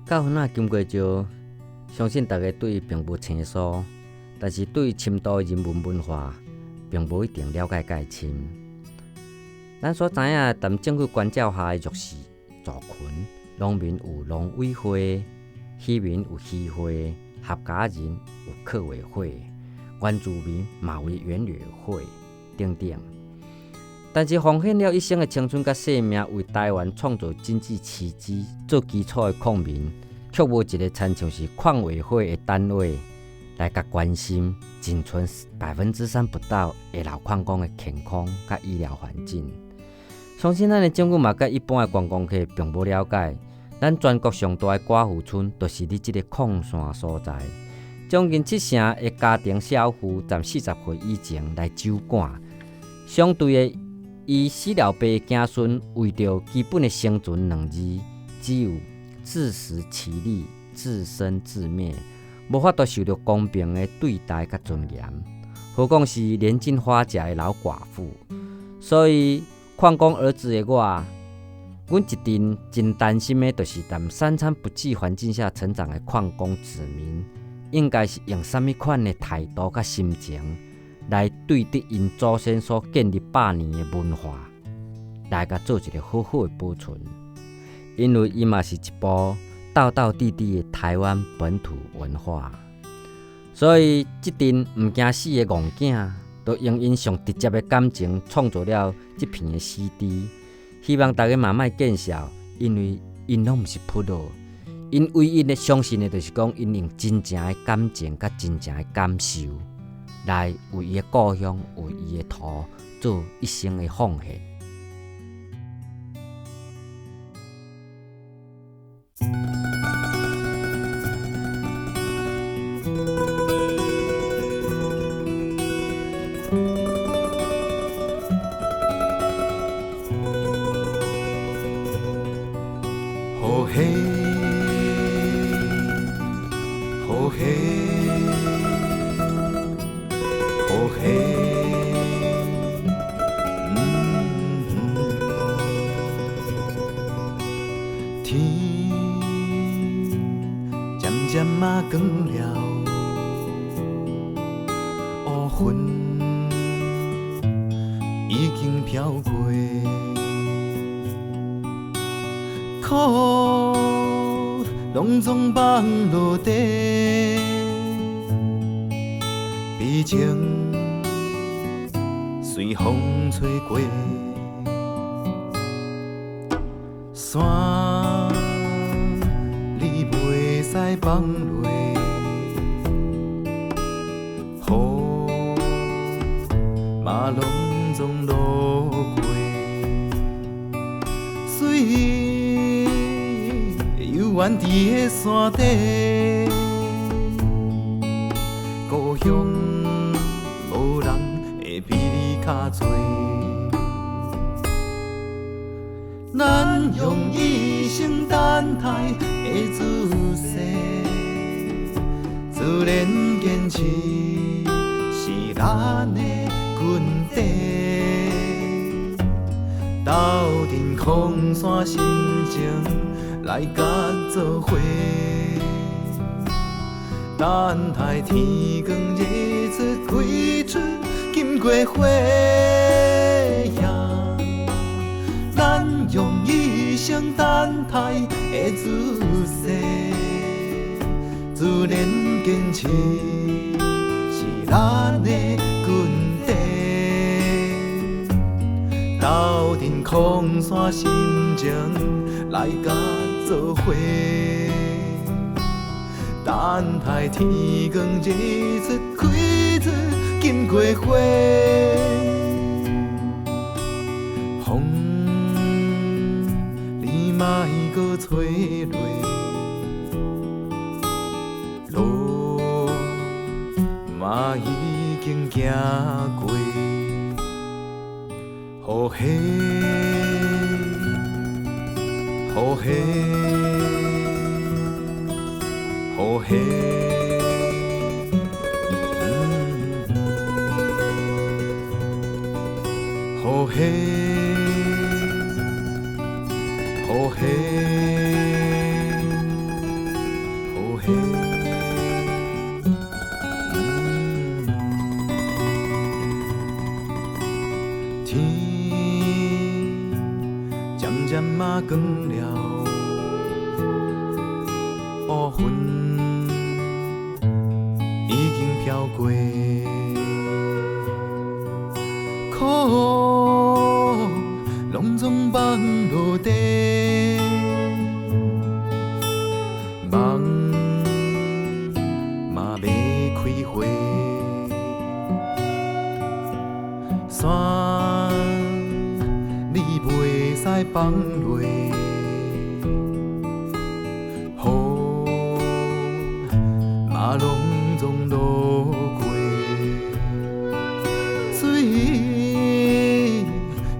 教园仔金瓜石，相信大家对伊并无生疏，但是对深度的人文文化，并无一定了解介深。咱所知影，但政府关照下的弱势族群，农民有农委会，渔民有渔会，合家人有客委会，原住民嘛有原委会等等。但是奉献了一生的青春甲生命，为台湾创造经济奇迹做基础的矿民，却无一个参像是矿委会的单位来甲关心仅存3%不到的老矿工的健康甲医疗环境。相信咱的政府嘛，甲一般的观光客并无了解，咱全国上大的寡妇村，就是伫这个矿山所在。将近70%的家庭少妇在40岁以前来酒馆，相对的，伊死了爸的子孙为着基本的生存2字，只有自食其力、自生自灭，无法度受到公平的对待甲尊严。何况是年近花甲的老寡妇。所以，矿工儿子的我，阮一定真担心的，就是在三餐不济环境下成长的矿工子民，应该是用什么款的态度甲心情，来对得因祖先所建立100年的文化，来甲做一个好好的保存。因为伊嘛是一部道道地地的台湾本土文化，所以这阵唔惊死的戆囝，都用因上直接的感情创造了这片的 CD。希望大家嘛莫见笑，因为因拢唔是普罗，因唯一的相信的，就是讲因用真正的感情甲真正的感受，来为伊的故乡、为伊的土做一生的奉献。好嘿，好嘿，好嘿，天渐渐啊光了，乌云已经飘过。苦拢总放落地，悲情随风吹过，山你袂使放落，雨嘛拢总落过，水。远伫个山顶，故乡无人会比你较多。咱用一生等待的姿势，自然坚持是咱的根底。斗阵空山心情。来甲做伙，等待天光日出开出金瓜花呀！咱用一生等待的姿势，自然坚持是咱的根底。斗阵空山心情来甲。做伙，等待天光日出开出金瓜花，风你莫搁吹落，路嘛已经行过，雨嘿。好嘿，好嘿，好嘿，好嘿，光了，乌云已经飘过，苦拢总放落地，梦嘛要开花，山你袂使放落，雨嘛拢总落过，水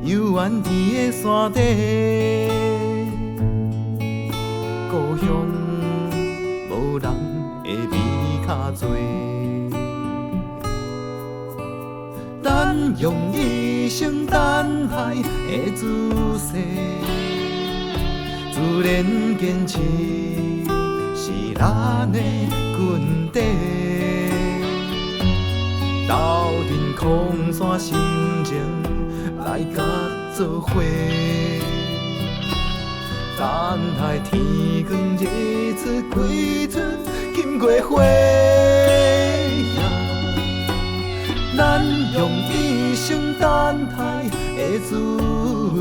游远天的山顶，故乡无人会比较多。咱用一生等待的姿势，自然坚持是咱的根底。斗阵空山心情来甲做伙，等待天光日出开出金过花。咱用一生等待的姿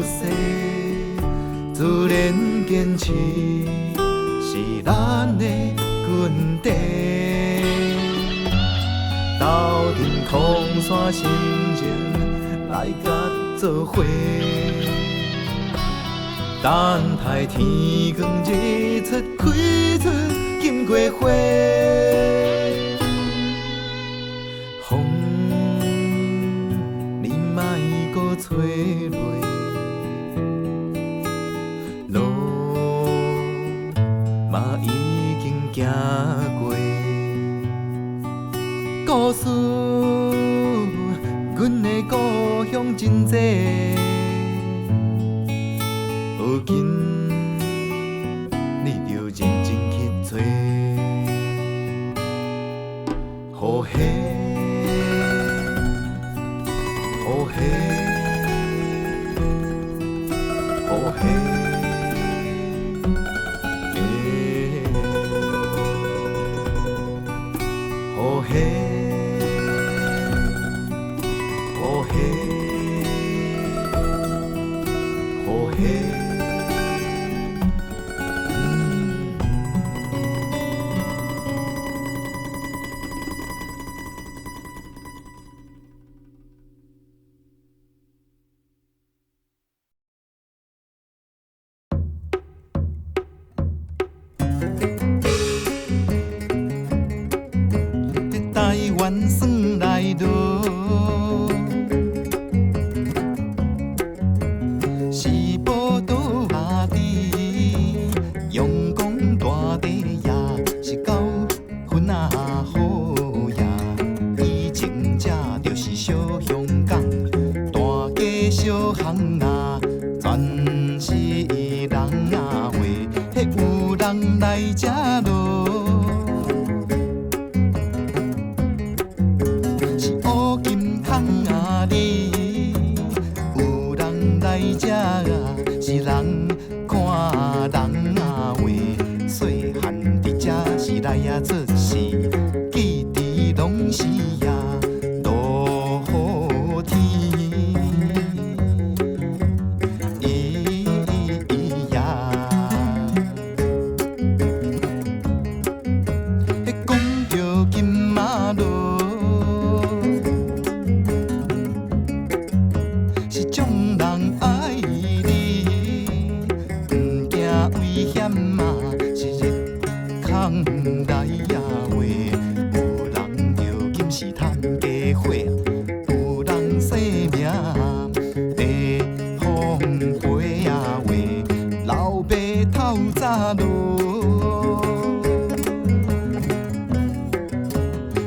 势，自然坚持是咱的根底。斗阵空山心情来甲做伙，等待天光日出开出金过花。风你莫搁吹落，路嘛已经行过。故事，阮的故乡真多，如今你着认真去找。予迄，予迄，予迄。台湾酸来落，是宝岛下地，阳光大地也是九分啊好呀。以前这就是小香港，大家小巷啊，全是人啊话，迄有人来这落。这是人看人啊话，细汉伫这是来啊做事，记忆拢是呀落雨天，呀。迄讲着金马路，是种人爱。危险嘛，是日空来呀话，有人着金是趁家伙，有人生命会风飞呀话，老爸透早落，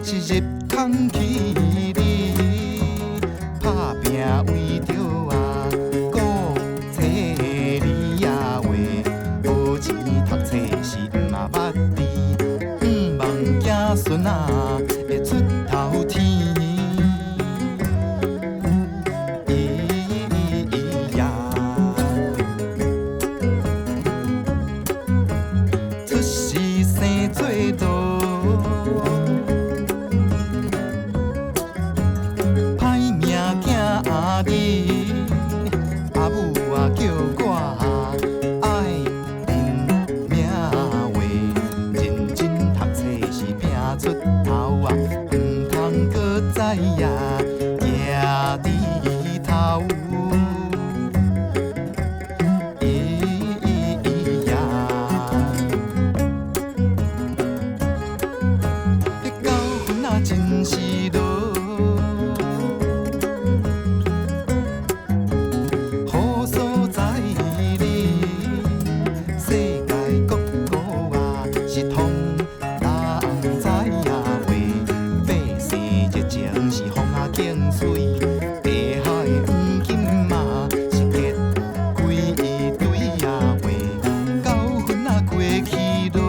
是日空起哩，打拼为着啊，顾册哩呀话。钱读册是毋嘛捌字，毋望子孙啊会出头天。呀，头啊，唔通搁再也徛低头。真是落，好所在你，世界各国啊是通人知影话，百姓热情是风啊景水，地海的黄金嘛是结几堆啊话，九分啊过去落。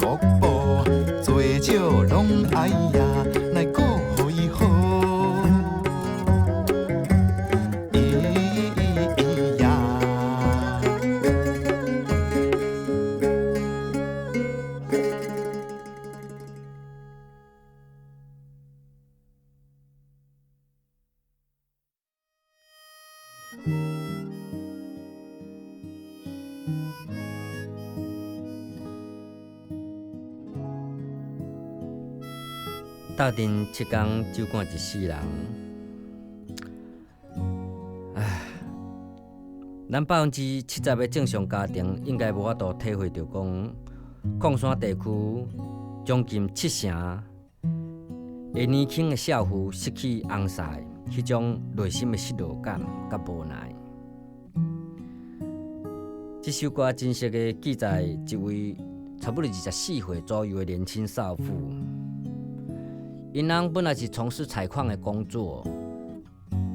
国宝做少拢爱呀，来顾互伊好。咿呀，斗阵7天酒馆一世人，咱70%的正常家庭应该无法度体会到讲，矿山地区将近70%的年轻的少妇失去翁婿，迄种内心的失落感甲无奈。这首歌真实的记载一位差不多24岁左右的年轻少妇。因翁本来是从事采矿的工作，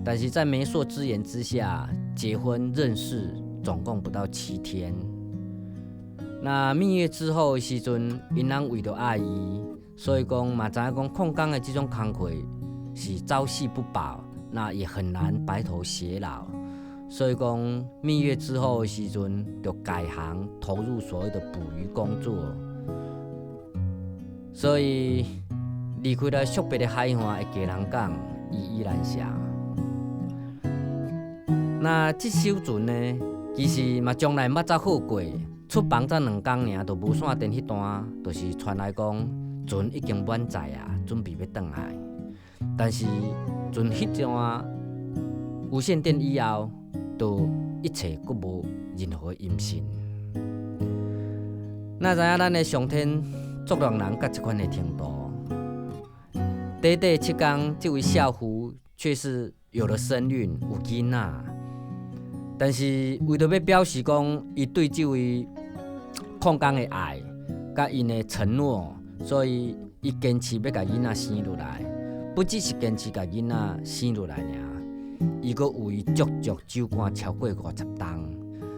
但是在媒妁之言之下结婚认识，总共不到7天。那蜜月之后的时阵，因翁为了爱伊，所以讲嘛知影讲矿工的这种工课是朝夕不保，那也很难白头偕老。所以讲蜜月之后的时阵，就改行投入所谓的捕鱼工作。所以离开了寂别的海岸的家人港，依依难舍。那这首船呢，其实嘛从来捌早好过，出邦才2天尔，就无线电迄段，就是传来讲船已经满载啊，准备要转来。但是船迄段无线电以后，就一切阁无任何音讯。哪知影咱的上天作弄人到这款的程度？短短7天，这位少妇却是有了身孕，有囡仔。但是为了要表示讲，伊对这位矿工的爱，甲因的承诺，所以伊坚持要甲囡仔生落来。不只是坚持甲囡仔生落来尔，伊阁有伊足足酒馆超过50天。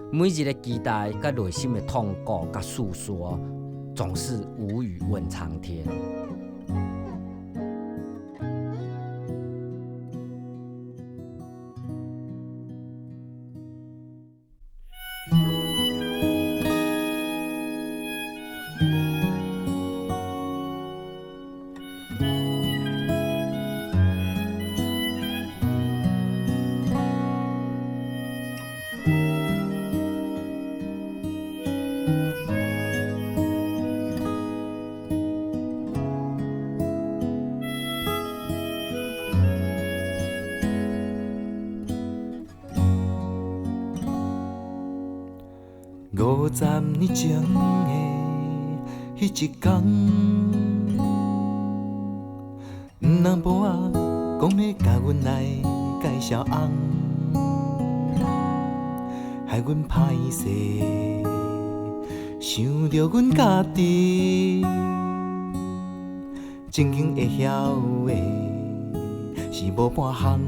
每日的期待、甲内心的痛苦、甲诉说，总是无语问苍天。50年前的迄一天，南婆仔讲要甲阮来介绍翁，害阮歹势，想着阮家己正经会晓的是无半项，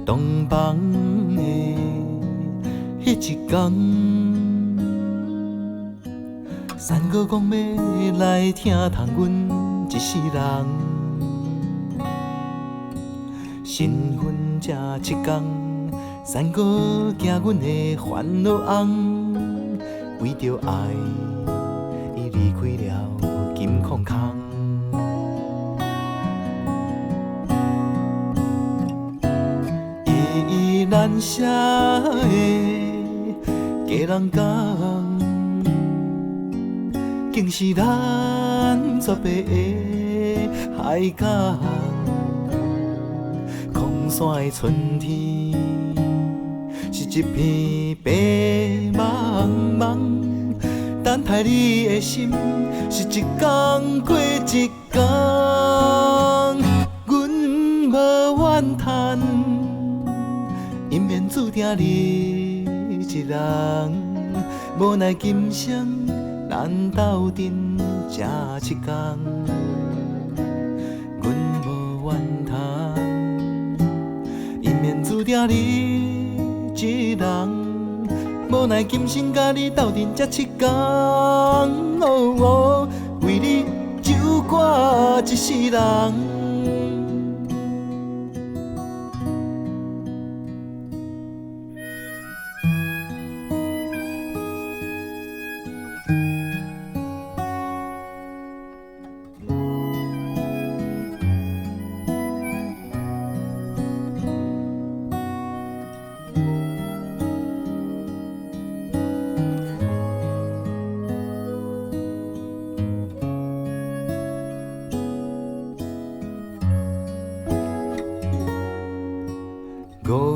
东房的。迄一天，三哥讲要来听谈阮一世人，新婚这7天，三哥惊阮的烦恼翁，为着爱，伊离开了金矿坑。依咱写的家人讲，竟是咱绝白的海港。空山的春天，是一片白茫茫。等待你的心，是一天过一天。阮无怨叹，因缘注定你一人。无奈今生咱斗阵这一天，阮无怨叹，因缘注定你一人。无奈今生甲你斗阵这一天，为你酒歌一世人。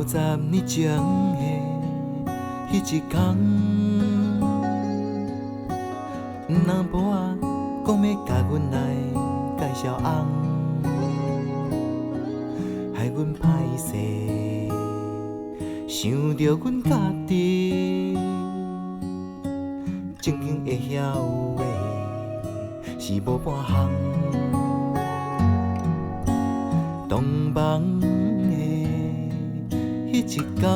50年前的迄一天，南婆仔讲要甲阮来介绍翁，害阮歹势，想着阮家己，正经会晓的是无半项，东房的迄一天，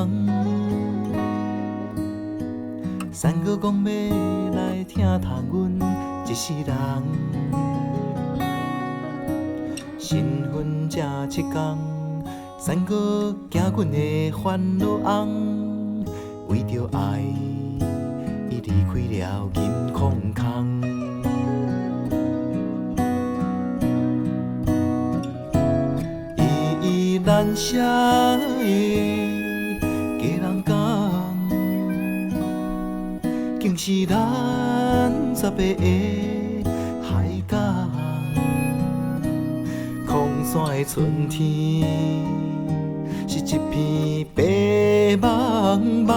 三哥讲要来听谈阮一世人，新婚这一天，三哥惊阮的烦恼翁，为着爱，伊离开了金矿坑。依咱写的家人讲，竟是咱绝白的海港。空山的春天，是一片白茫茫。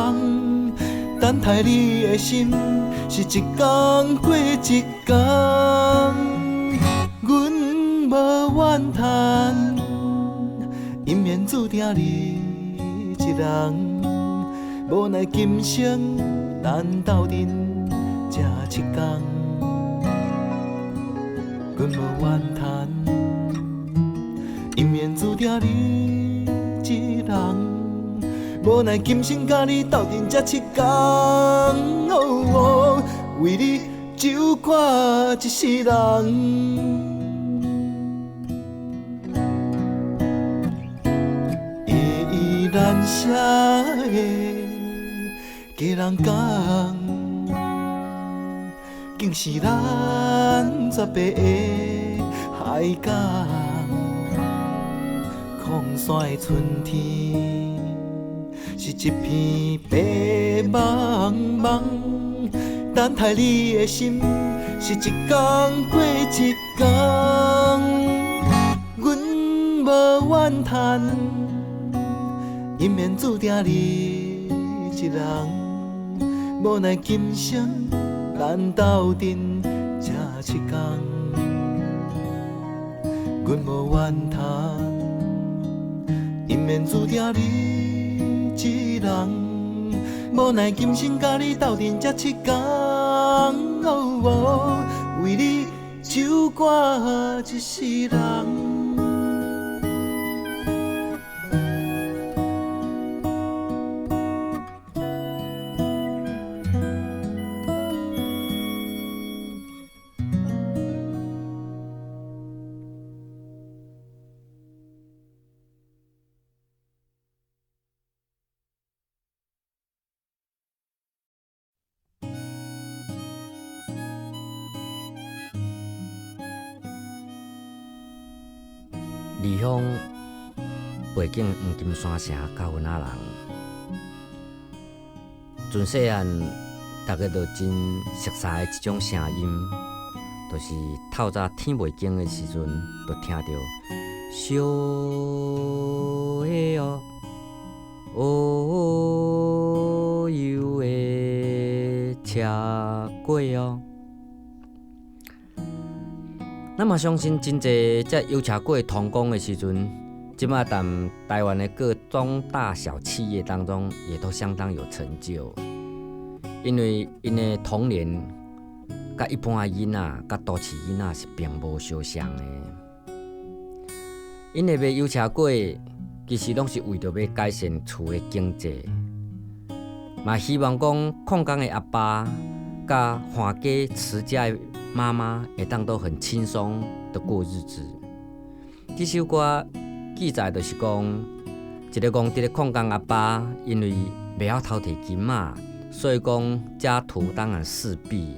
等待你的心，是一天过一天。阮无怨叹，因缘注定你一人。无奈今生咱斗阵这一天，阮无怨叹，因缘注定你一人。无奈今生甲你斗阵这一天，为你酒歌一世人。咱写的家人讲，竟是咱绝白的海港。空山的春天，是一片白茫茫。等待你的心，是一天过一天。阮无怨叹，因缘注定你一人。无奈今生咱斗阵这一天，阮无怨叹，因缘注定你一人。无奈今生甲你斗阵这一天，为你酒歌一世人。离乡背景黄金山城9分仔人，从细汉大家都真熟悉的一种声音，就是透早天未光的时阵，就听到小的哦，哦哟的车过哦。咱嘛相信真侪这油车过通工的时阵，即马在台湾的各中大小企业当中，也都相当有成就。因为因的童年，甲一般的囡仔、甲都市囡仔是并无相像的。因的卖油车粿，其实拢是为着要改善厝的经济，嘛希望讲空工的阿爸甲换家持家的妈妈会当都很轻松的过日子。这首歌记载就是讲，一个工地的矿工阿爸，因为袂晓偷摕金仔，所以讲家徒当然四壁。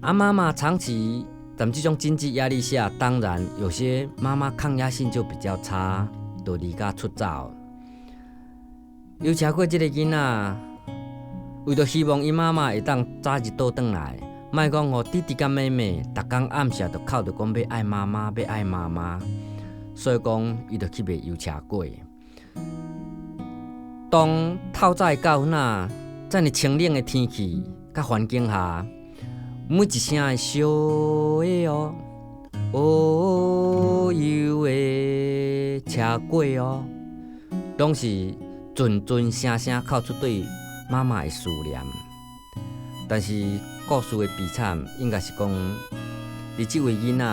妈妈长期在这种经济压力下，当然有些妈妈抗压性就比较差，就离家出走。油车过这个囡仔，为着希望伊妈妈会当早日倒转来。莫讲互弟弟甲妹妹，逐工暗时就哭着讲要爱妈妈，要爱妈妈，所以讲伊就去卖油车粿。当透早的9分仔，遮尔清冷的天气甲环境下，每一声的小的哦，哦哟的车粿哦，拢是阵阵声声哭出对妈妈的思念。但是故事的悲惨，应该是讲，伫即位囡仔，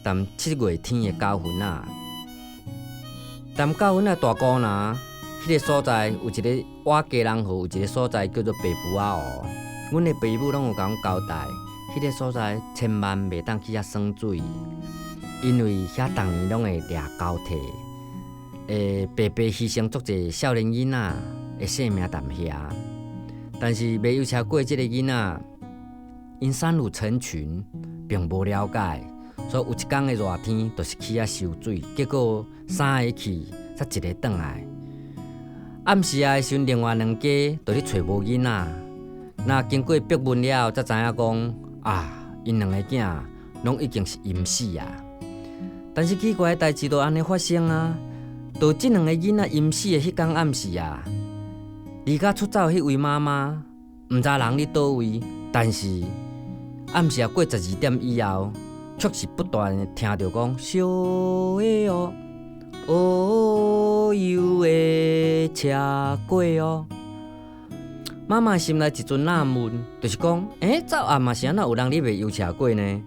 踮7月天的9分仔，踮9分仔大姑娘，迄个所在有一个我家人户，有一个所在叫做白布仔湖。阮的爸母拢有甲阮交代，迄个所在千万袂当去遐耍水，因为遐逐年拢会掠交替，白白牺牲足侪少年囡仔的性命踮遐。但是卖油车粿即个囡仔，因散入成群，并无了解，所以有一天的热天，就是去遐收水，结果3个去，才1个转来。暗时的时阵，另外2家就咧找无囡仔，那经过逼问了，才知影讲因2个囝拢已经是淹死啊。但是奇怪的代志就安尼发生啊，就即2个囡仔淹死的迄天暗时啊。离家出走迄位妈妈，毋知人伫倒位，但是暗时过12点以后，却是不断的听到讲小的哦，哦哟的车粿哦。妈妈心内一阵纳闷，就是讲，早暗嘛是安怎有人咧卖油车粿呢？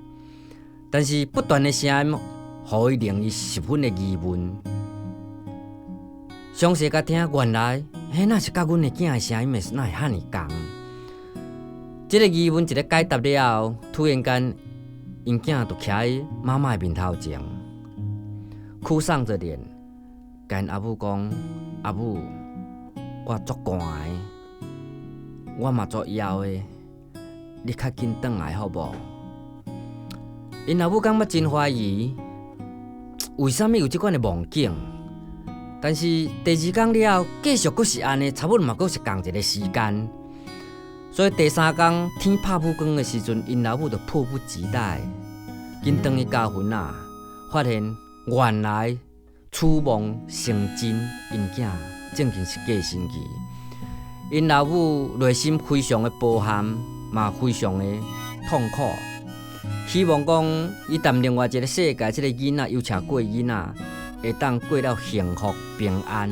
但是不断的声音，互伊令伊十分的疑问。详细甲听，原来那是甲阮的囝的声音，哪会遐尼共？这个疑问一个解答了后，突然间，因囝就徛喺妈妈的面头前，哭丧着脸，跟阿母讲：“阿母，我足寒的，我嘛足枵的，你较紧转来好无？”因阿母感觉真怀疑，为什么有这款的梦境？但是第2天了后，继续阁是安尼，差不多嘛阁是共一个时间。所以第3天天拍不光的时阵，因老母就迫不及待，紧转去9分仔，发现原来此梦成真，因囝正经是过身去。因老母内心非常的波撼，嘛非常的痛苦，希望讲伊踮另外一个世界，这个囡仔油车粿囡仔会当过了幸福平安。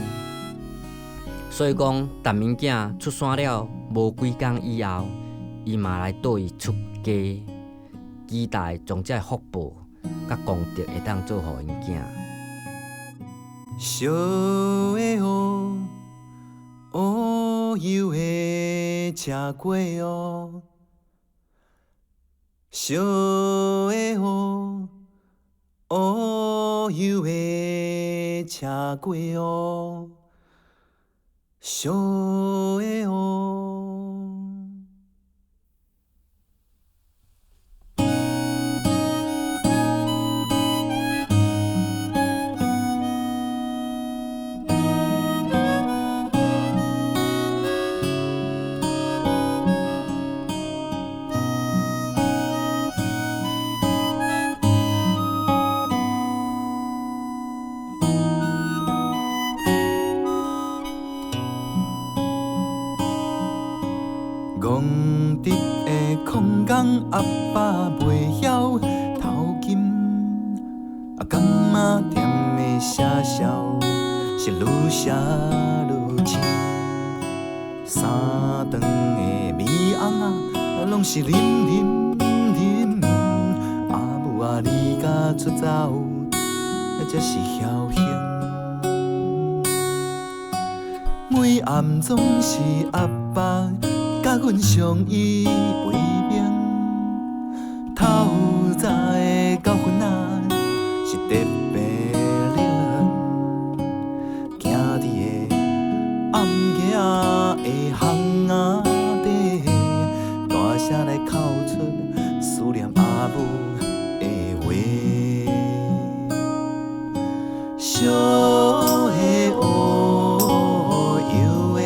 所以讲，陈明囝出山了无几天以后，伊嘛来倒伊出家，期待将这福报甲功德会当做互因囝。小的哦，哦哟的车粿哦，小的哦，哦哟的车粿哦。小的哦。阿爸袂晓头金，感觉甜的声笑是愈写愈深。三顿的米红拢是啉啉啉，阿母离家出走，才是侥幸。每暗总是阿爸甲阮相依为命，透早的到昏仔是特别冷，行伫个暗夜的巷仔底，大声来哭出思念阿母的话。小的乌油的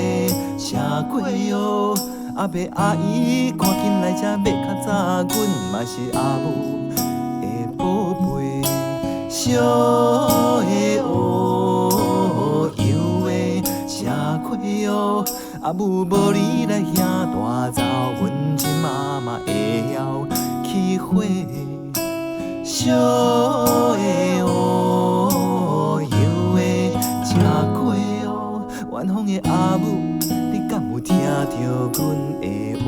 车过哟，阿伯阿姨赶紧来这要较早，阮嘛是阿母的宝贝。小的乌油的车过哟，阿母无你来遐大走，阮真妈妈会晓起火。小的乌油的车过哟，远方的阿母，你敢有听到阮的话？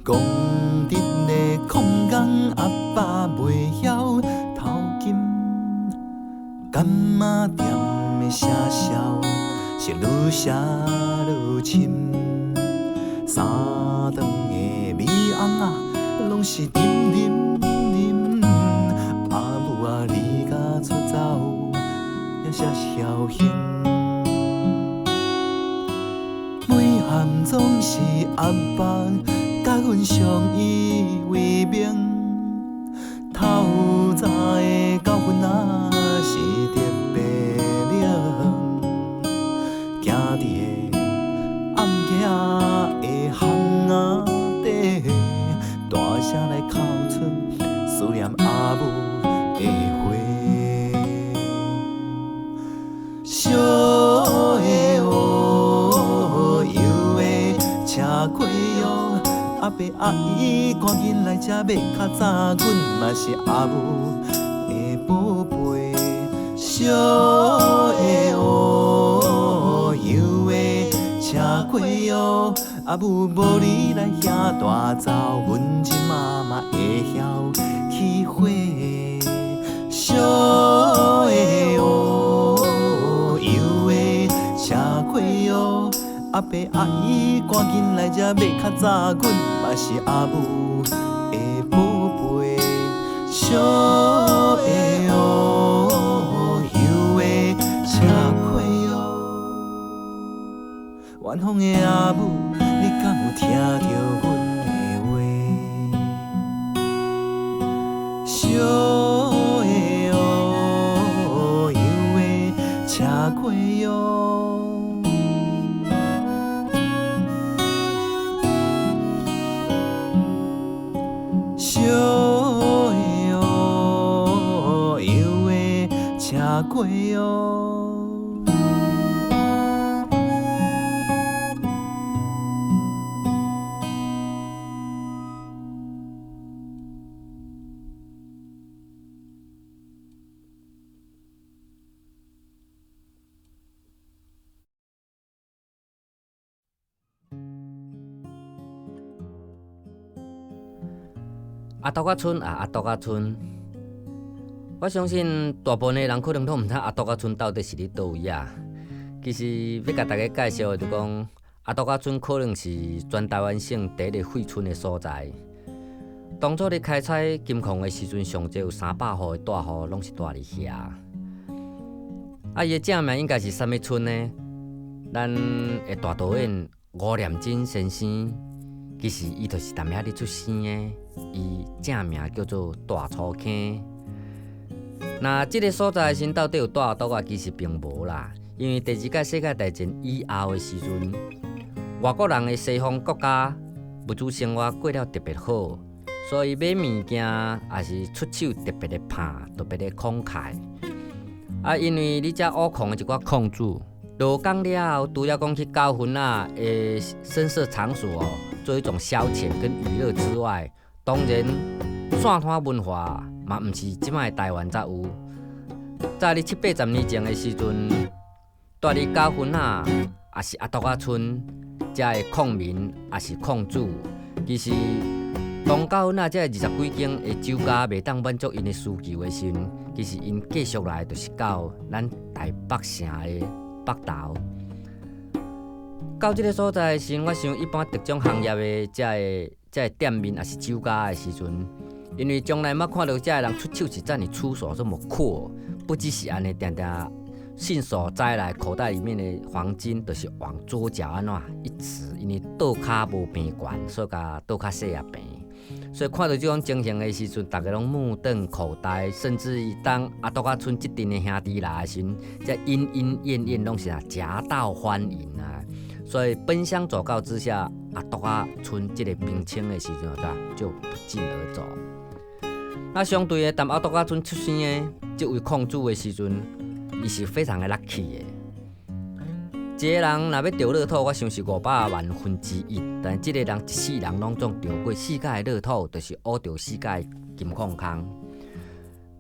公直的空工，阿爸袂晓头金，感觉甜的声笑是愈写愈深。三顿的米红拢是啉啉啉，阿母离家出走，也是侥幸。每暗总是阿爸甲阮相依为命，透早的到昏仔是特别冷，行伫个暗夜的巷仔底，大声来哭出思念阿母的话。小的乌油的车过哟，阿伯阿姨赶紧来这要较早，阮嘛是阿母的宝贝。小的乌油的车过哟，阿母无你来遐大走，阮真妈妈会晓起火。小的乌油的车过哟，阿伯阿姨赶紧来这要较早，阮嘛是阿母的宝贝。小的乌油的车过哟，远方的阿母，你敢有听到阮的话？小的乌油的车过哟。小的乌油的车过哟。阿独仔村啊，阿独仔村，我相信大部分的人可能都毋知阿独仔村到底是伫倒位啊。其实要甲大家介绍的，就讲阿独仔村可能是全台湾省第一个废村的所在。当初咧开采金矿的时阵，上侪有300户的大户拢是住伫遐。啊，伊的正名应该是啥物村呢？咱的大导演吴念真先生，其实伊就是踮遐咧出生的，伊正名叫做大粗坑。那即个所在先到底有多少岛啊？其实并无啦，因为第二届世界大战以后的时阵，外国人的西方国家物资生活过了特别好，所以买物件也是出手特别的拍，特别的慷慨。因为你遮挖矿的一寡矿主，落工了后，除了讲去交婚啊的声色场所做一种消遣跟娱乐之外，当然线摊文化嘛，毋是即摆台湾才有。在你7、80年前的时阵，带你交婚啊，也是阿独仔村遮的矿民，也是矿主，其实当交婚啊，遮20几间的酒家袂当满足因的需求的时阵，其实因继续来就是到咱台北城的北投。到即个所在的时阵，我想一般特种行业的遮个店面也是酒家的时阵，因为从来捌看到遮个人出手是遮尔出手这么阔，不只是安尼，定定信手摘来口袋里面的黄金，就是往左脚安怎一指，因为倒骹无平悬，所以甲倒骹细也平。所以看到这种情形的时阵，大家拢目瞪口呆，甚至于当阿独仔村即阵的兄弟来的时阵，这莺莺燕燕拢是夹道欢迎啊。所以奔相走告之下，阿独仔村这个冰清的时阵，就不胫而走。那相对的，踮阿独仔村出生的这位矿主的时阵，伊是非常的 lucky 的。一个人若要中乐透，我想是500万分之一，但这个人一世人拢总中过4届乐透，就是挖到4届金矿坑。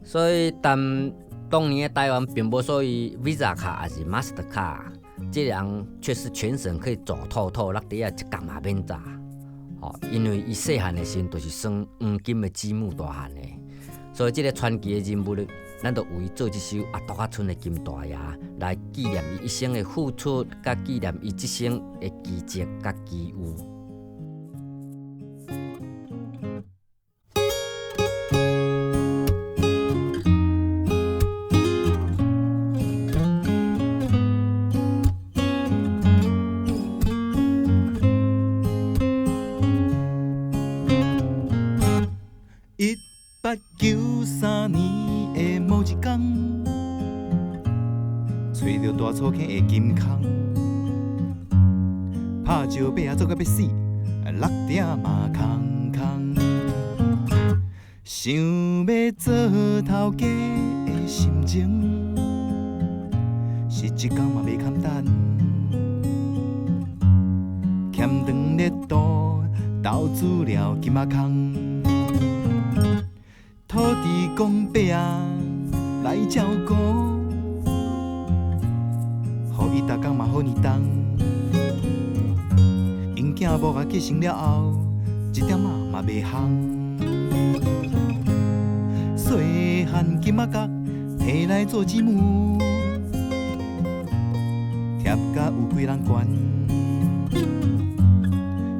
所以，当年的台湾并无所谓 Visa 卡还是 Master 卡，这个人却是全省可以走透透，落地啊一角嘛免砸。因为伊细汉的时阵就是算黄金的积木大汉的，所以这个传奇的人物，咱就为做这首阿独仔村的金大爷，来纪念伊一生的付出，甲纪念伊一生的奇迹甲机遇。1893年的某一天，找到大粗坑的金空，拍石尾做甲要死，6点嘛空空。想要做头家的心情，是一天嘛袂简单。欠长咧度，投资了金仔空。土地公伯啊来照顾，予伊逐工嘛好年冬。因囝某啊继承了后，一点仔嘛袂烘。细汉金仔角摕来做姊母，贴甲有几人悬。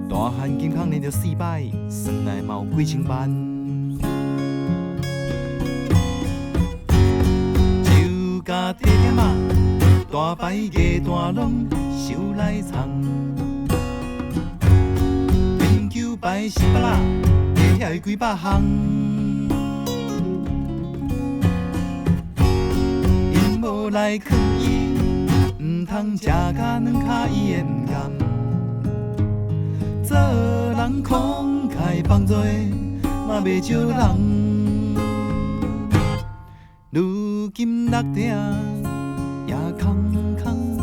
大汉金空练着4摆，算来嘛有几千万。甲地点啊，大摆艺大拢收来藏。研究摆10巴啦，地遐有几百项。因无来劝伊，毋通食甲软脚伊会毋甘。做人慷慨放做，嘛袂少人。如今6点也空空，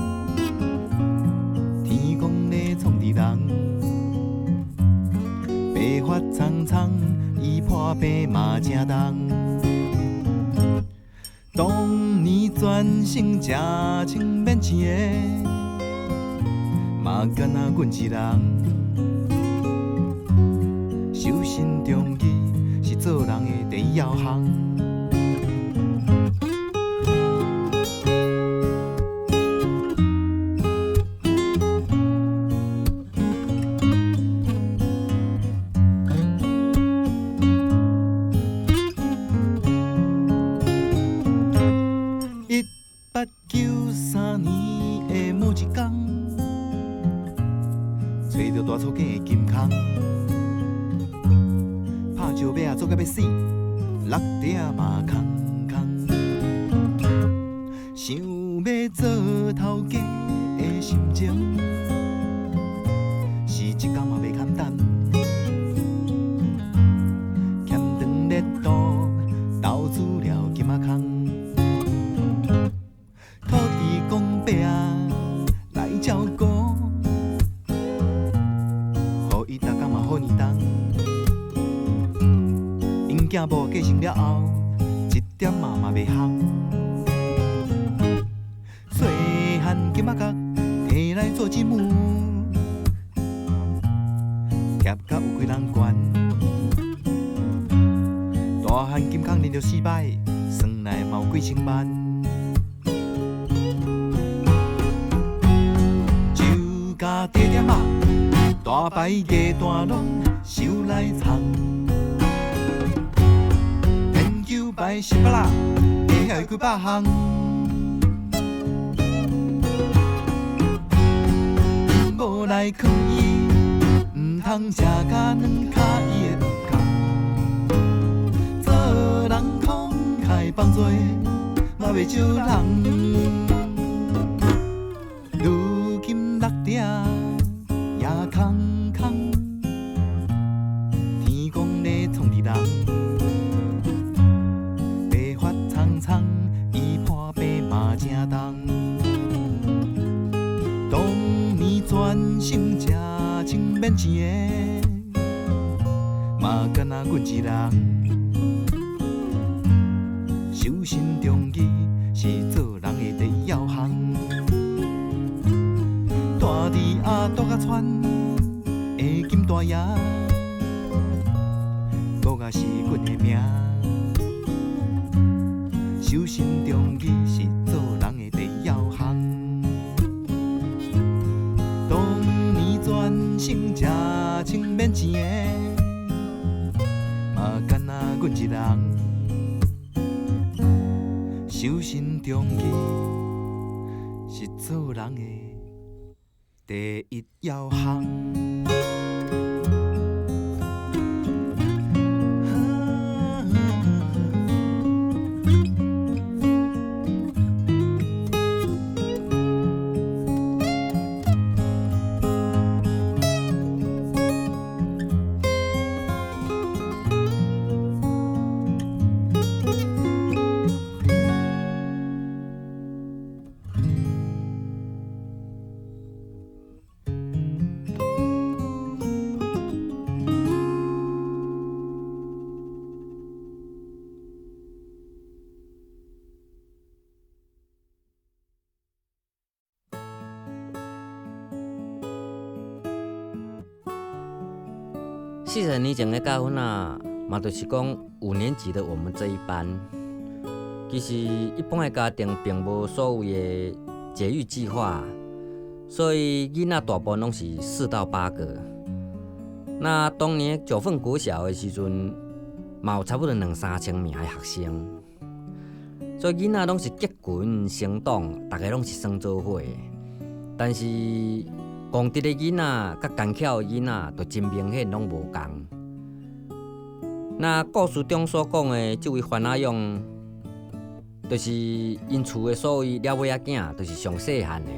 天公咧创伫人，白发苍苍，伊破病嘛正重。当年全身正清免青的，嘛干那阮一人。修身重义是做人的第一要项。1893年的某一天，找到大粗坑的金空。6点嘛空空，想要做头家的心情，是一天嘛袂简单。欠长热度，投资了金仔空，土地公伯来照顾，予伊逐工嘛好年冬。因囝某继承了后，一点嘛袂夯。细汉金仔角摕来做姊母，贴甲有几人悬。大汉金康连着4摆，算来嘛有几千万。酒家爹爹妈，大牌艺大拢收来藏。研究牌10巴拉，会晓几百项。无来劝伊，毋通食甲软脚伊的有空。做人慷慨放做，嘛袂少人。如今6点夜空空，天公咧创伫人。白发苍苍，伊破病嘛正重。当年全省吃清免钱的，嘛敢若阮一人。修身重义是做人的第一要项。大弟阿多甲喘的金大爷，我也是阮的命。修身重义是做人的第一要项。当年全省吃清免钱的，嘛敢若阮一人。修身重义是做人的第一要项。40年前的教训啊，嘛就是讲5年级的我们这一班，其实一般的家庭并无所谓的节育计划，所以囡仔大部分拢是4到8个。那当年9份国小的时阵，嘛有差不多2-3千名的学生，所以囡仔拢是结群成党，大家拢是算做伙的。但是功德的囡仔甲干巧的囡仔，就真明显拢无同。那故事中所讲的这位番仔勇，就是因厝的所谓了尾仔囝，就是上细汉的。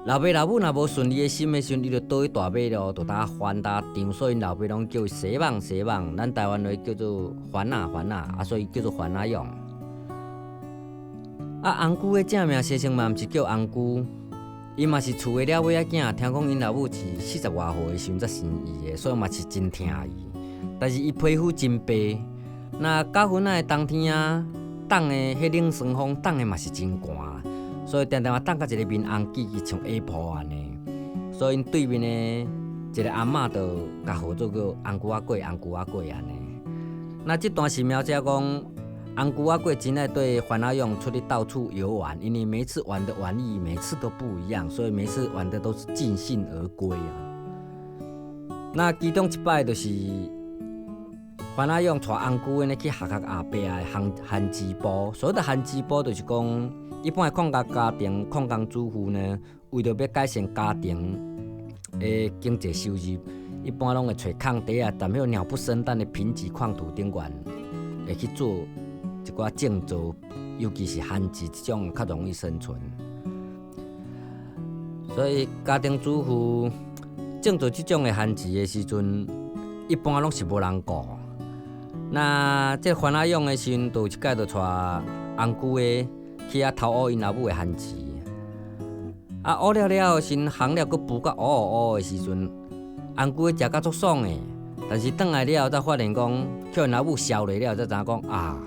老爸老母若无顺利的心的时阵，伊就倒去大马咯，就打番打场，所以老爸拢叫伊西网西网，咱台湾话叫做番仔，所以叫做番仔勇。翁姑的正名实情嘛，毋是叫翁姑。伊嘛是厝的了尾仔囝，听讲因老母是40外岁的时阵才生伊的，所以嘛是真疼伊。但是伊皮肤真白，那教训仔的冬天啊，冻的迄冷霜风，冻的嘛是真寒，所以常常冻到一个面红记记像下坡安尼。所以因对面的一个阿嬷就甲号做叫翁姑仔粿安尼。那这段是描写讲。翁姑仔粿真爱对番仔勇出去到处游玩，因为每一次玩的玩意每次都不一样，所以每次玩的都是尽兴而归啊。那其中一摆就是番仔勇带翁姑呢去学阿伯的番薯部，所谓的番薯部就是讲，一般的矿工家庭、矿工主妇呢，为了要改善家庭的经济收入，一般拢会找空地啊，踮迄鸟不生蛋的贫瘠矿土顶悬，会去做一寡种植，尤其是番薯这种较容易生存。所以家庭主妇种植这种的番薯的时阵，一般拢是无人顾。那这番仔用的时阵，就有一摆就带翁姑的去遐偷乌因阿母的番薯。啊，乌了了，先烘了，佮浮甲乌乌的时阵，翁姑的食甲足爽的。但是转来了，才发现讲，叫因阿母烧落了，才知影讲啊，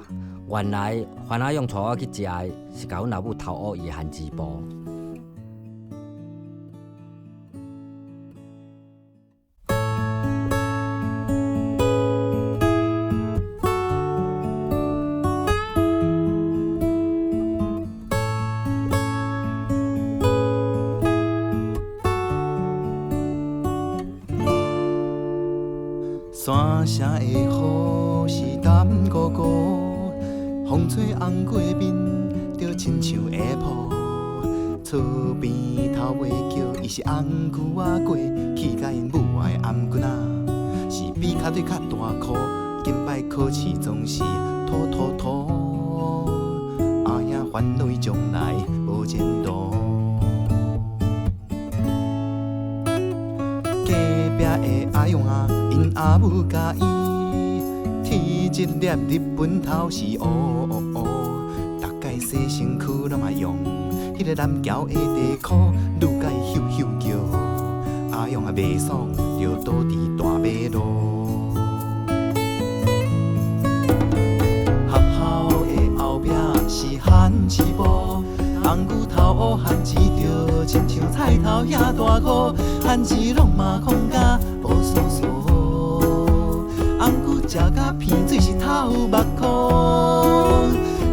原来番仔用带我去食的，是甲阮阿母偷乌伊的番薯布。山城的雨是淡糊糊，风吹红过面，就亲像下铺。厝边头尾叫，伊是红牛仔过，去甲因母爱颔棍仔，是比脚腿较大箍，近摆考试总是拖拖拖。阿爷烦恼伊将来无前途。隔壁的阿勇啊，因阿母甲伊剃一粒日本头是乌乌乌，大概洗身躯拢嘛用迄个蓝胶的地裤，愈改咻咻叫。阿勇啊袂爽，就倒伫大马路。学校的后壁是番薯埔，红牛头乌番薯着亲像菜头遐大颗，番薯拢嘛空甲乌酥酥。红牛食甲鼻水是透目眶，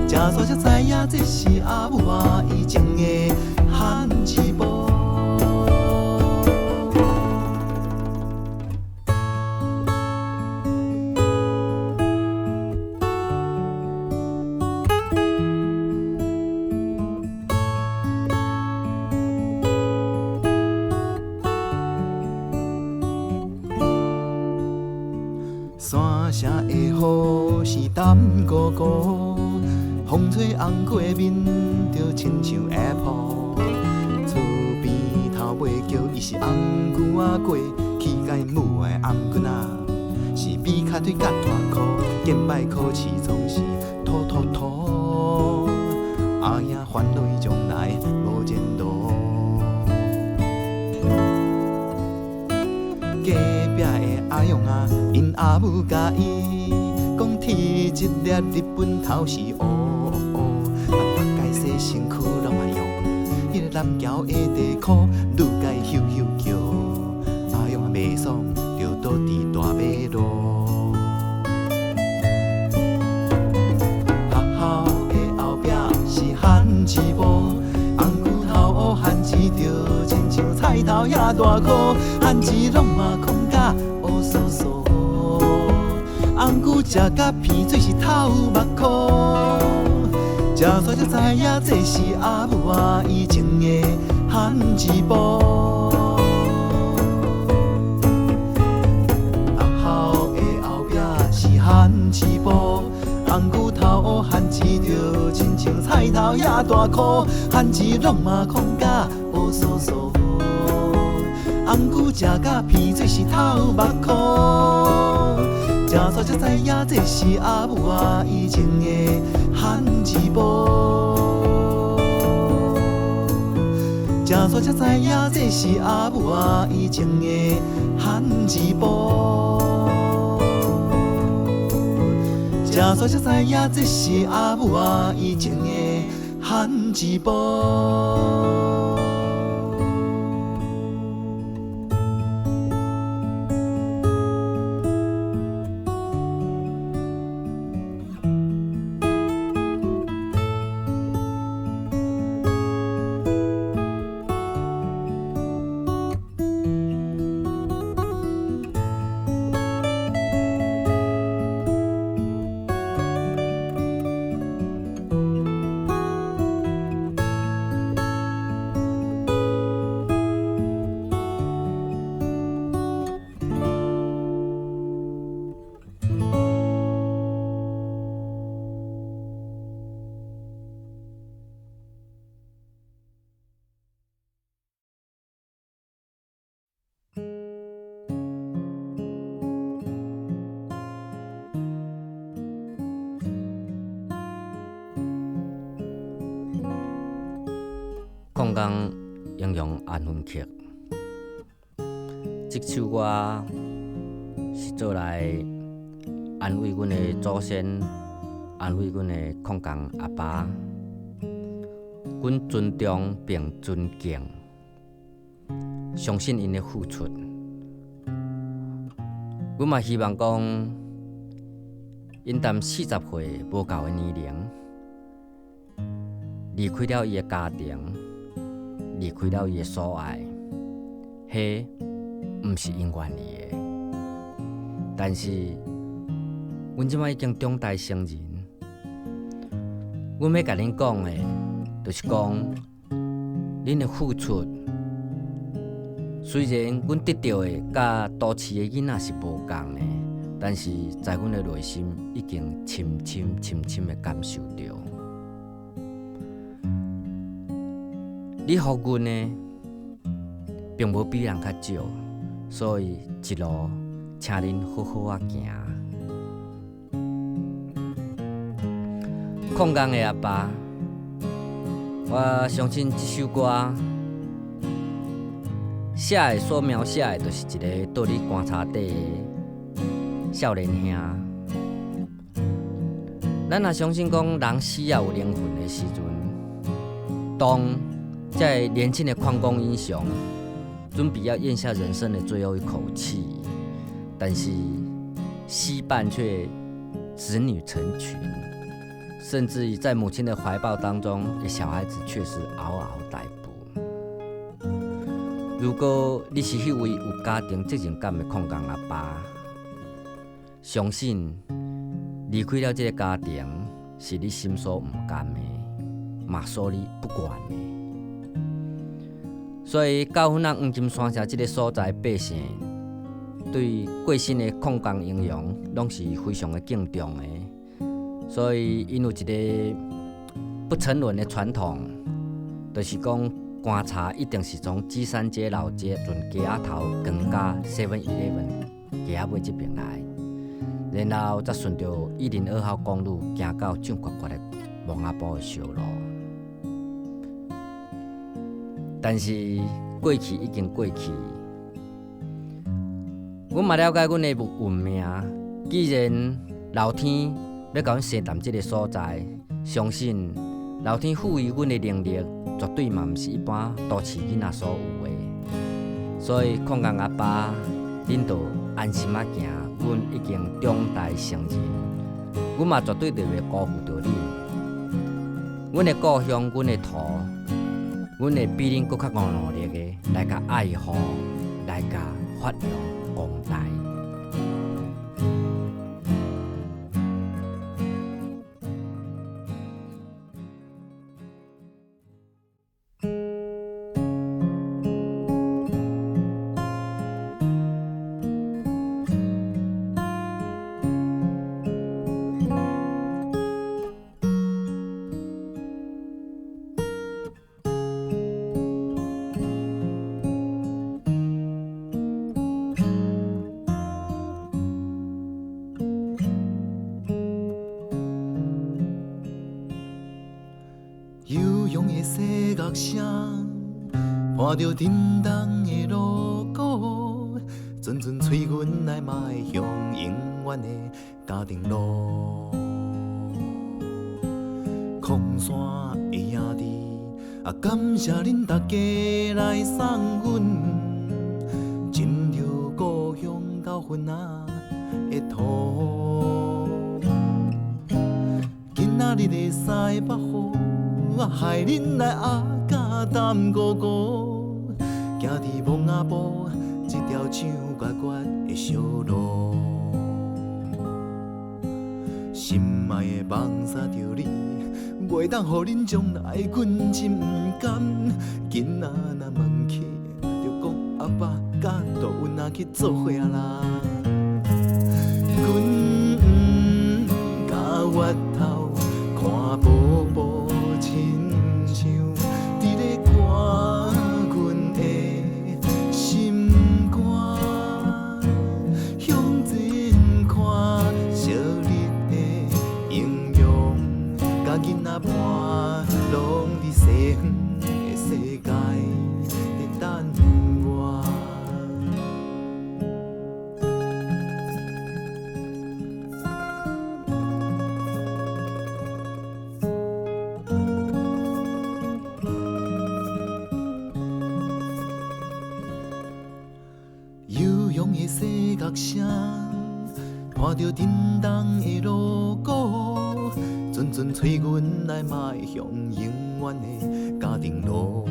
食煞才知影这是阿母啊伊种的番薯埔。山城的雨是淡糊糊，风吹红过面，就亲像下铺。厝边头尾叫，伊是红牛仔过，去甲因母爱颔棍仔，是比脚腿较大箍，近摆考试总是拖拖拖。阿爷烦恼伊将来无前途。隔壁的阿勇啊，因阿母甲伊讲剃一粒日本头是乌乌，啊，大概洗身躯拢嘛用迄个蓝胶的地裤，愈改咻咻叫。阿勇啊袂爽，就倒伫大马路。学校的后壁是番薯埔，红牛头乌番薯着亲像菜头遐大颗，番薯拢嘛空甲乌酥酥。红牛食甲鼻水是透目眶，食煞才知影这是阿母啊伊种的番薯埔。学校的后壁是番薯埔，红牛头乌番薯着亲像菜头遐大颗，番薯拢嘛空甲乌酥酥。红牛食甲鼻水是透目眶，食煞才知影这是阿母啊伊种的番薯埔。食煞才知影这是阿母啊伊种的番薯埔。食煞才知影这是阿母啊伊种的番薯埔。空工应用安魂曲，这首歌是做来安慰阮的祖先，安慰阮的空工阿爸。阮尊重并尊敬，相信因的付出。阮嘛希望讲，因当40岁无够的年龄，离开了伊的家庭，离开了伊的所爱，迄毋是因愿意的。但是，阮即摆已经长大成人，阮要甲恁讲的，就是讲恁的付出，虽然阮得到的甲都市的囡仔是无共的，但是在阮的内心已经深深的感受到。你予阮的，并无比人较少，所以一路请恁好好啊行。空工的阿爸，我相信这首歌所描写的，就是一个倒伫棺材底的少年兄。咱也相信讲，人死也有灵魂的时阵，当在年轻的矿工英雄准备要咽下人生的最后一口气，但是稀伴却子女成群，甚至于在母亲的怀抱当中，小孩子却是嗷嗷待哺。如果你是迄位有家庭责任感的空工阿爸，相信离开了这个家庭，是你心所毋甘的，嘛所你不愿的。所以，到阮黄金山城这个所在百姓，对过身的空工英雄，拢是非常的敬重的。所以，因有一个不成文的传统，就是讲棺材一定是从基山街老街从街仔头扛到 7-Eleven 街仔尾这边来，然后再顺着102号公路行到正决的蒙阿埔的小路。但是过去已经过去，阮嘛了解阮的运命。既然老天要甲阮生踮这个所在，相信老天赋予阮的能力，绝对嘛毋是一般都市囡仔所有的。所以，空工阿爸，恁就安心啊行，阮已经长大成人，阮嘛绝对就袂辜负着恁。阮的故乡，阮的土，阮会比恁搁较努力的来甲爱护，来甲发扬光大。悠扬的细乐声，伴着震动的锣鼓，阵阵催阮来迈向永远的家庭路。空山的兄弟，感谢恁大家来送阮，亲像故乡到云仔的土。今仔日的西北风。害恁来阿甲淡孤孤，行伫蒙阿埔一条唱决的小路，心爱的梦煞着你，袂当予恁将来阮真毋甘。囡仔若问起，就讲阿爸甲大阮仔去做伙啊啦。阮甲月头看步步。亲像伫咧歌阮的心肝，向前看昔日的英雄，甲囡仔伴拢伫西远的世界。声，看着叮当的锣鼓，阵阵催阮来迈向永远的家庭路。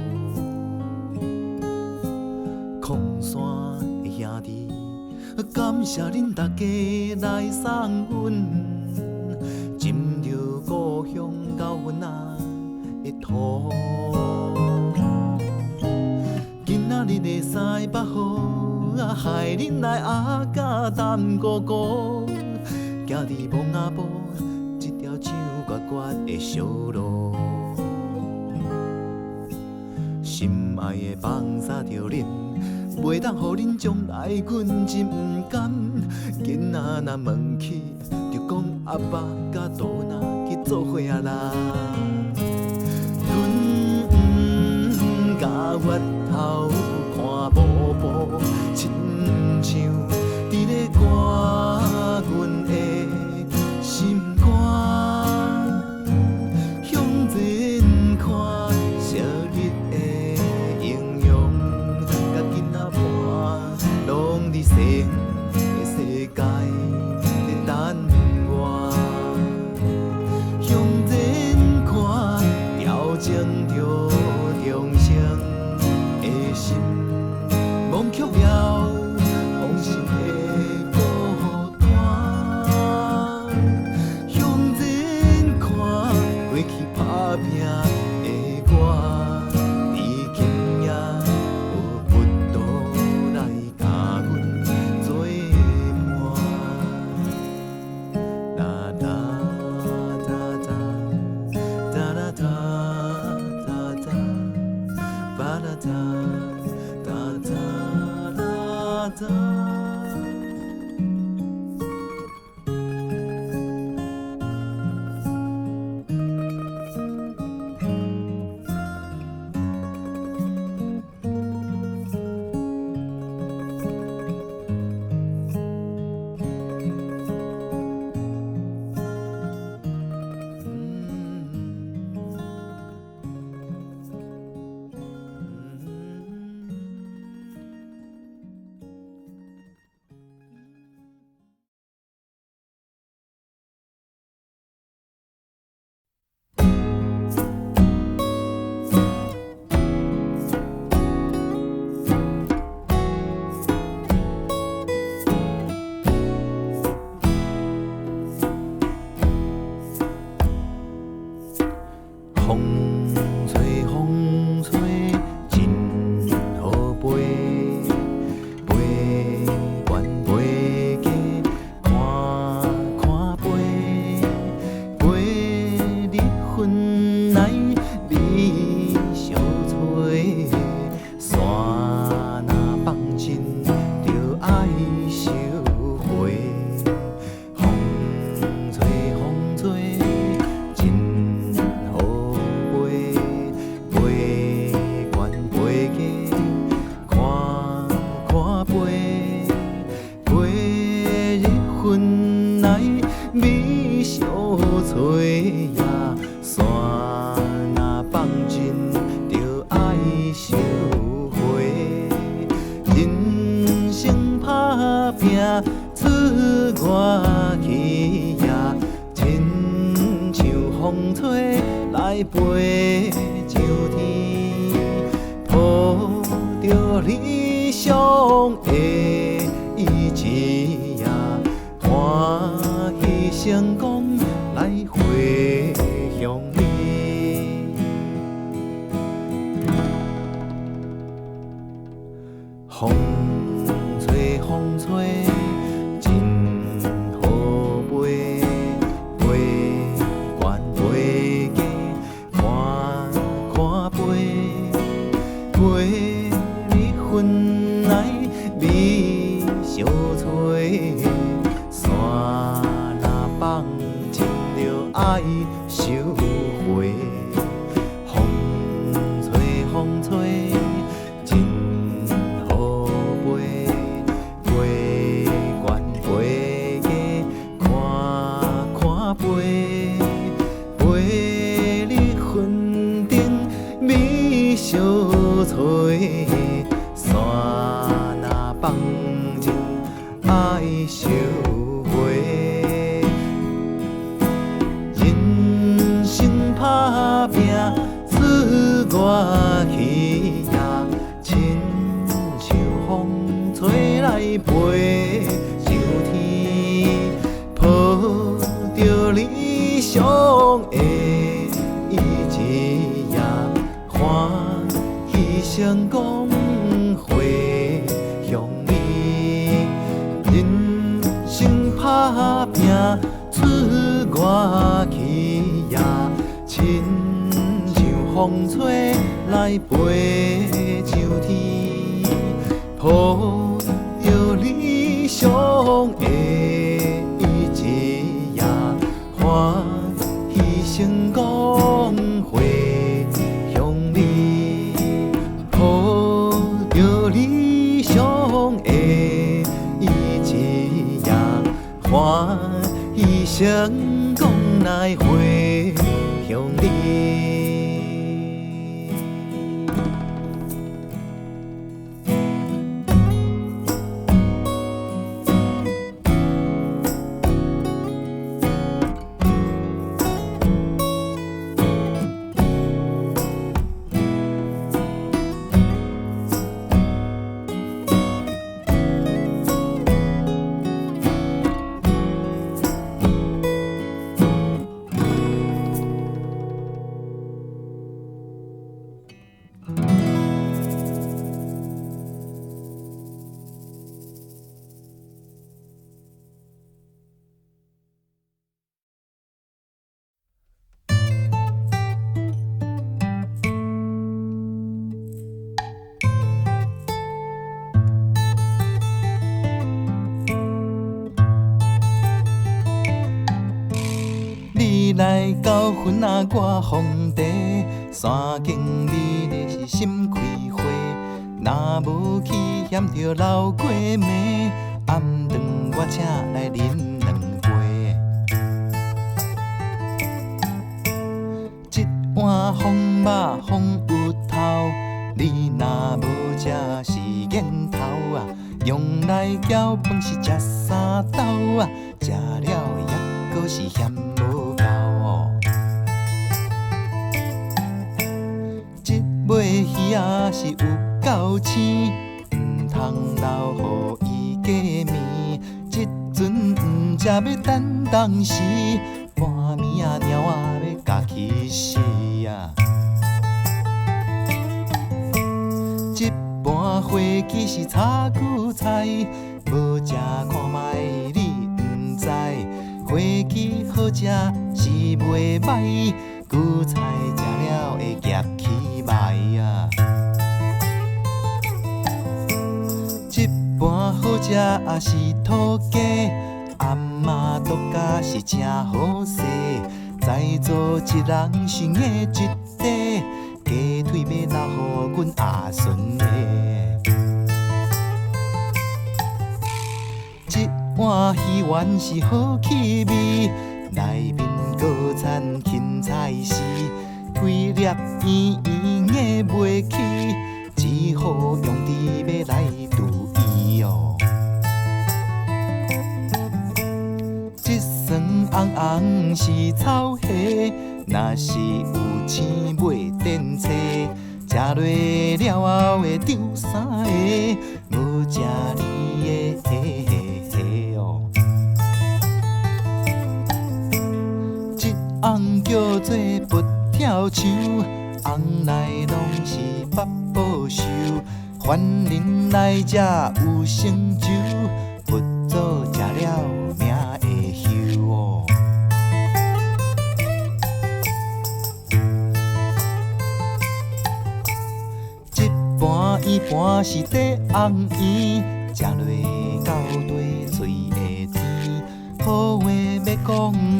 矿山的兄弟，感谢恁大家来送阮，浸着故乡到阮仔的土。今仔日的西北雨，害恁来阿甲淡孤孤，行伫蒙阿布一条唱决决的小路。心爱的放撒着恁，袂当予恁将来阮真不甘。囡仔若问起，就讲阿爸甲倒哪去做伙啊啦。阮甲月头看瀑布，亲像伫咧歌阮的心肝。向前看，昔日的英雄，甲囡仔伴，拢伫世界在等我。向前看，调整着重生的心，忘却了往事的孤单。向前看，过去打拼的我，你今夜有不倒来甲阮作伴。啦啦啦啦，哒啦哒哒哒，吧啦哒哒哒啦哒。风吹风吹，真好飞，飞悬飞低，看看飞，飞日分来美小吹，山若放尽，就爱收回。风吹风吹，真美小吹呀，山若放尽，就爱收回。人生打拼出外去呀，亲像风吹来飞上天，抱着理想的意志呀。欢喜成功来回乡你，风吹风吹，真好飞，飞悬飞低，看看飞，飞日分来美小吹。山若放尽就爱收回，风吹风吹，真好飞，飞悬飞低，看看飞，飞日云顶美小吹，山若放尽爱。拼，出外去呀，亲像风吹来飞上天，抱着理想的意志呀，欢喜成功回向你，人生打拼出外去呀，亲像风吹来飞上天，抱着理想的意志呀，欢喜成功回向你，抱着理想的意志呀，欢喜成功来回向你。你来到云啊，我风地，山景美丽是心开花。若无去险着流过暝，暗顿我请来啉两杯。一碗风肉风有头，你若无食是瘾头啊，用来搅饭是食三斗啊，食了还阁是嫌无够哦。一尾鱼仔是有够青，毋通留予伊过暝。即阵毋食要等当时，半暝啊猫啊要家己死啊。一盘花枝是炒韭菜，无食看卖你毋知。花枝好食是袂歹，韭菜食了会夹起脉啊。一盘好食也是土鸡，阿嬷独家是真好势，在座一人是硬一块，鸡腿要留予阮阿孙的。一碗鱼丸是好气味，内面搁掺芹菜丝，规粒圆圆的袂起，只好用猪要来拄伊哦。一酸红红是草虾，若是有青袂电车，食落了后会丢三个，无食你的嘿嘿嘿哦。一红叫做佛跳墙，红内拢是八宝寿，凡人来食有成就，佛祖食了命会休哦。一盘一盘是地红圆，食落到底嘴会甜。好话要讲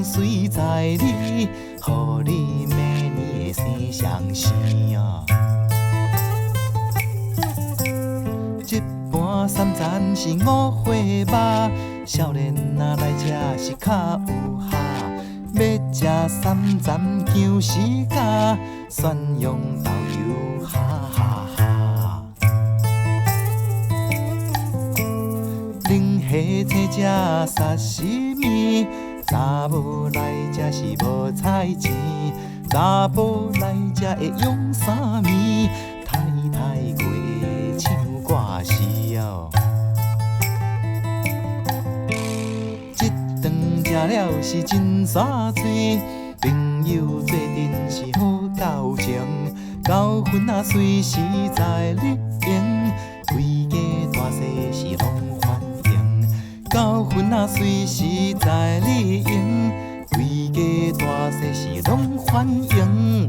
随在你，予你明年的生双生啊。一盘三层是五花肉，少年仔来吃是较有下。要食三层姜丝甲，选用豆油哈哈哈。冷虾青食沙西米，查某来吃是无菜钱，查甫来才会用啥物？太太过唱歌时哦，一顿食了是真沙嘴，朋友做阵是好交情，交份啊随时在你用，规家大细是拢欢迎，交份啊随时在你用，规家大细是拢欢迎。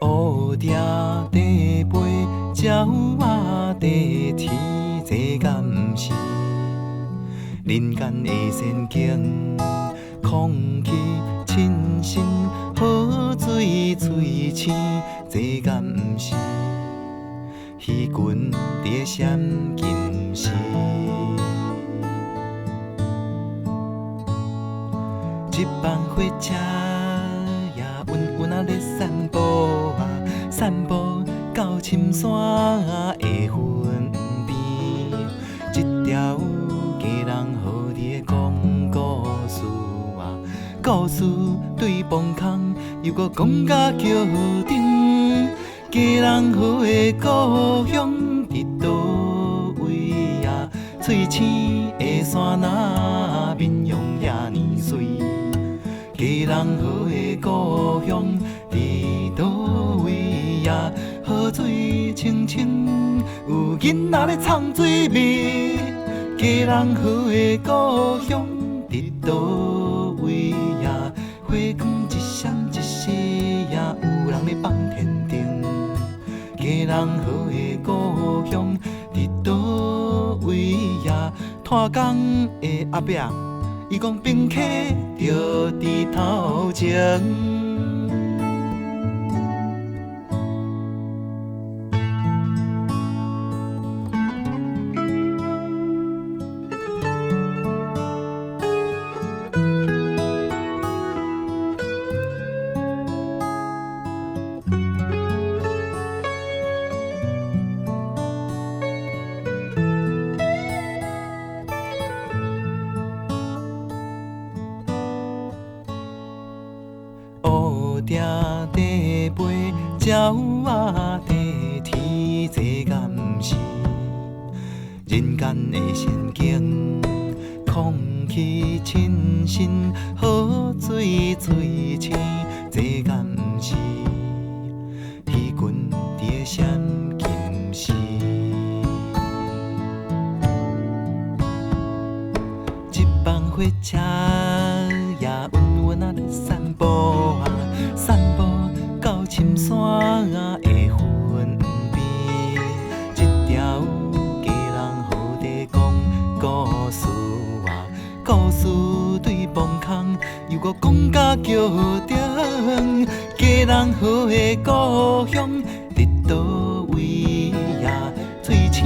乌蝶地飞，鸟仔地天，这敢不是人间的仙境？空气清新，好水水青，这敢不是鱼群在闪金丝？一班火车也稳稳啊咧散步啊，散步到深山的云边，一条家人好伫讲故事啊，故事对崩空又搁讲甲桥顶，家人好的故乡伫倒位啊？翠青的山那面容也呢水。家人好的故乡伫倒位呀？河水清清，有囡仔咧唱水味。家人好的故乡伫倒位呀？花光一闪一逝呀，有人咧放天灯。家人好的故乡伫倒位呀？拖工的阿伯。伊讲宾客着伫头前，乌蝶地飞，鸟仔地天，这敢不是人间的仙境？空气清新，好水水青，这敢不是鱼群在闪金丝？一班火车也稳稳啊咧散步啊，散步到深山的云边，一条家人好在讲故事啊，故事对崩空又搁讲甲桥顶，家人好的故乡伫倒位呀？翠青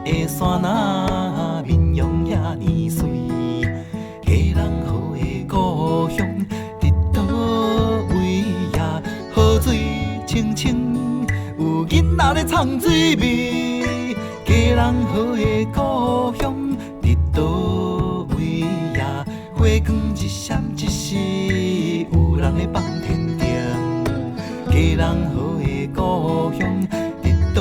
的山那面容也呢水。家人好的故乡伫倒位呀？河水清清，有囡仔咧唱水味。家人好的故乡伫倒位呀？花光一闪一逝，有人咧放天灯。家人好的故乡伫倒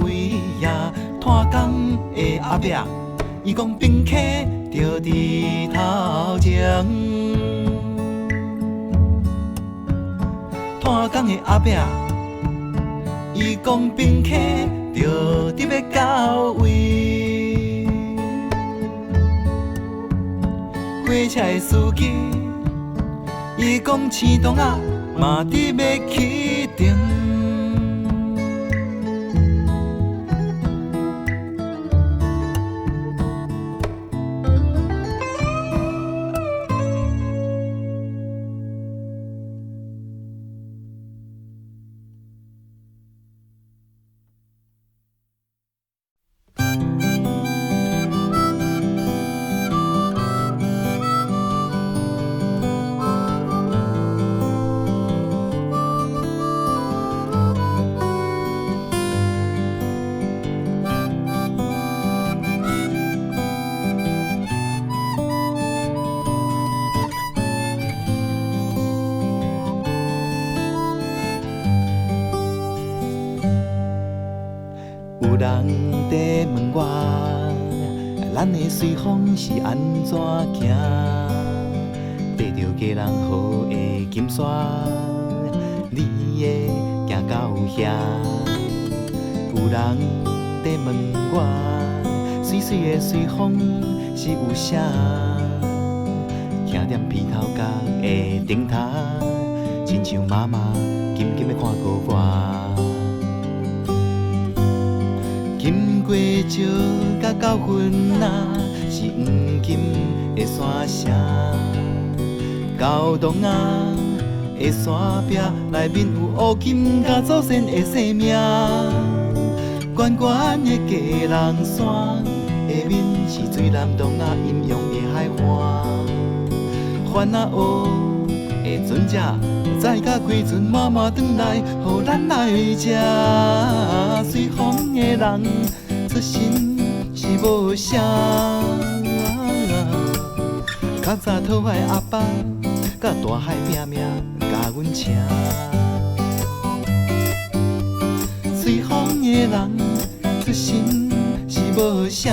位呀？拖工的阿伯，伊讲宾客着伫头前，拖工的阿伯，伊讲宾客着伫要到位。火车的司机，伊讲青铜仔嘛伫要起程。我，咱的随风是安怎行？缀着家人好的金线，你会行到遐？有人在问我，水水的随风是有啥？听点鼻头角的灯塔，亲像妈妈紧紧的看顾我。经过石甲到云啊，是黄金的山城。高东啊的山壁内面有乌金甲祖先的生命。悬悬的家人山下面是水南东啊阴阳的海岸。烦恼的船只载甲归船慢慢转来，予咱来吃。随风的人出身是无啥，较早讨爱阿爸，甲大海拼命甲阮请。随风的人出身是无啥，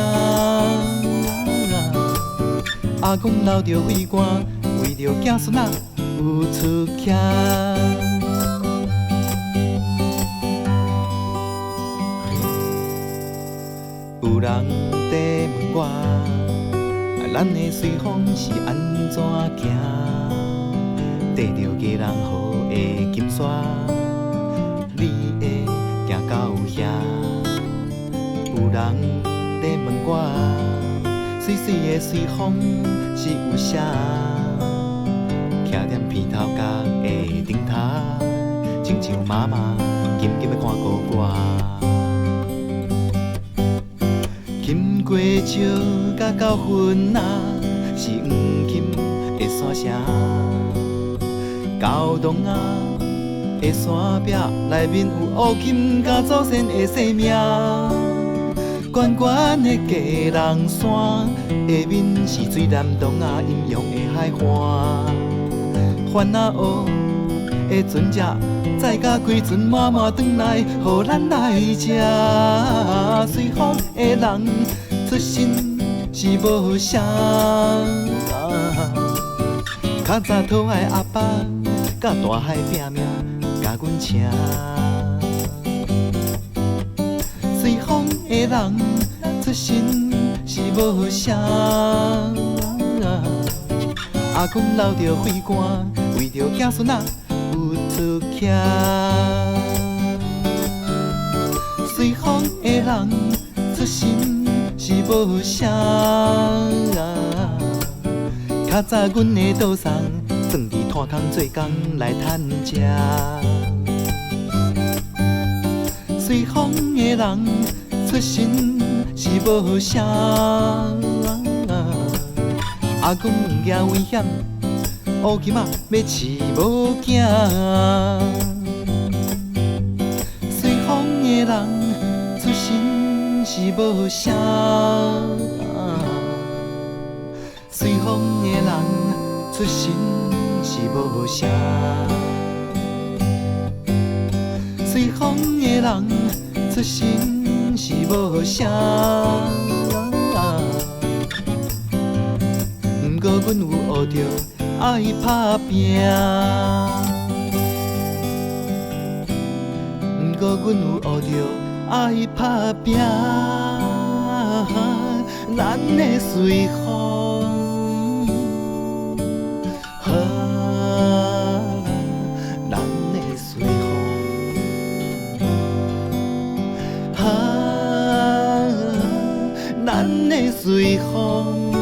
阿公流着泪汗，为着子孙仔有出徛。有人在问我，咱的随风是安怎行？缀着家人好的金线，你会行到遐？有人在问我，水水的随风是有啥？徛踮鼻头角的灯塔，亲像妈妈紧紧的看顾我。经过石甲到云啊，是黄金的山城。高东啊的山壁内面有乌金甲祖先的生命。悬悬的家人山下面是水南东啊阴阳的海岸。烦恼的船只载甲开船慢慢转来，予咱来吃。随风的人出身是无啥，较早讨爱阿爸，甲大海拼命甲阮请。随风的人出身是无啥，阿公流着血汗，为着子孙仔有出徛。随风的人出身是无啥，较早阮的岛上转去炭坑做工来趁食。随风的人出身是无啥，阿公惊危险，乌金仔要饲无惊。随风的人出身是无啥，随风的人出身是无啥，随风的人出身是无啥。不过阮有学着爱打拼，不过阮有学着爱打拼，咱的随风，咱的随风，咱的随风。